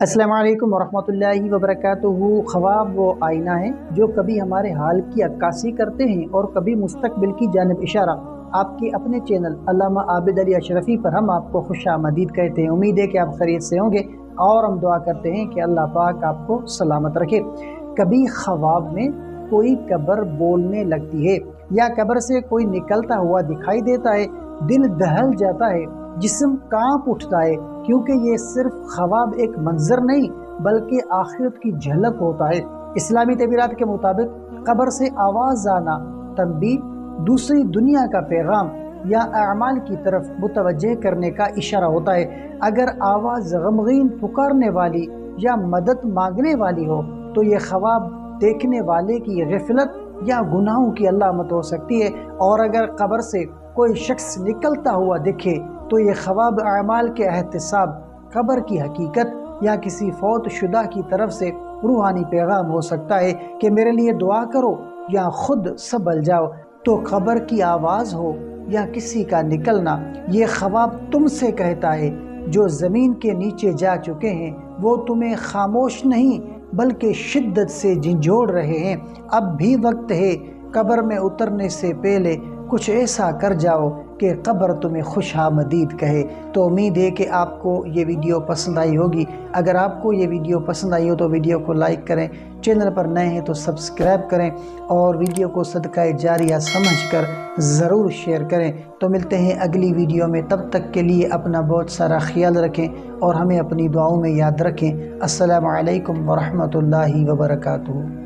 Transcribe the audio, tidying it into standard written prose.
السلام علیکم ورحمۃ اللہ وبرکاتہ۔ خواب وہ آئینہ ہیں جو کبھی ہمارے حال کی عکاسی کرتے ہیں اور کبھی مستقبل کی جانب اشارہ۔ آپ کے اپنے چینل علامہ عابد علی اشرفی پر ہم آپ کو خوش آمدید کہتے ہیں۔ امید ہے کہ آپ خیریت سے ہوں گے اور ہم دعا کرتے ہیں کہ اللہ پاک آپ کو سلامت رکھے۔ کبھی خواب میں کوئی قبر بولنے لگتی ہے یا قبر سے کوئی نکلتا ہوا دکھائی دیتا ہے، دل دہل جاتا ہے، جسم کانپ اٹھتا ہے، کیونکہ یہ صرف خواب ایک منظر نہیں بلکہ آخرت کی جھلک ہوتا ہے۔ اسلامی تعبیرات کے مطابق قبر سے آواز آنا تنبیہ، دوسری دنیا کا پیغام یا اعمال کی طرف متوجہ کرنے کا اشارہ ہوتا ہے۔ اگر آواز غمگین پکارنے والی یا مدد مانگنے والی ہو تو یہ خواب دیکھنے والے کی غفلت یا گناہوں کی علامت ہو سکتی ہے، اور اگر قبر سے کوئی شخص نکلتا ہوا دکھے تو یہ خواب اعمال کے احتساب، قبر کی حقیقت یا کسی فوت شدہ کی طرف سے روحانی پیغام ہو سکتا ہے کہ میرے لیے دعا کرو یا خود سنبھل جاؤ۔ تو قبر کی آواز ہو یا کسی کا نکلنا، یہ خواب تم سے کہتا ہے جو زمین کے نیچے جا چکے ہیں وہ تمہیں خاموش نہیں بلکہ شدت سے جھنجھوڑ رہے ہیں۔ اب بھی وقت ہے، قبر میں اترنے سے پہلے کچھ ایسا کر جاؤ کہ قبر تمہیں خوش آمدید کہے۔ تو امید ہے کہ آپ کو یہ ویڈیو پسند آئی ہوگی۔ اگر آپ کو یہ ویڈیو پسند آئی ہو تو ویڈیو کو لائک کریں، چینل پر نئے ہیں تو سبسکرائب کریں اور ویڈیو کو صدقہ جاریہ سمجھ کر ضرور شیئر کریں۔ تو ملتے ہیں اگلی ویڈیو میں، تب تک کے لیے اپنا بہت سارا خیال رکھیں اور ہمیں اپنی دعاؤں میں یاد رکھیں۔ السلام علیکم ورحمۃ اللہ وبرکاتہ۔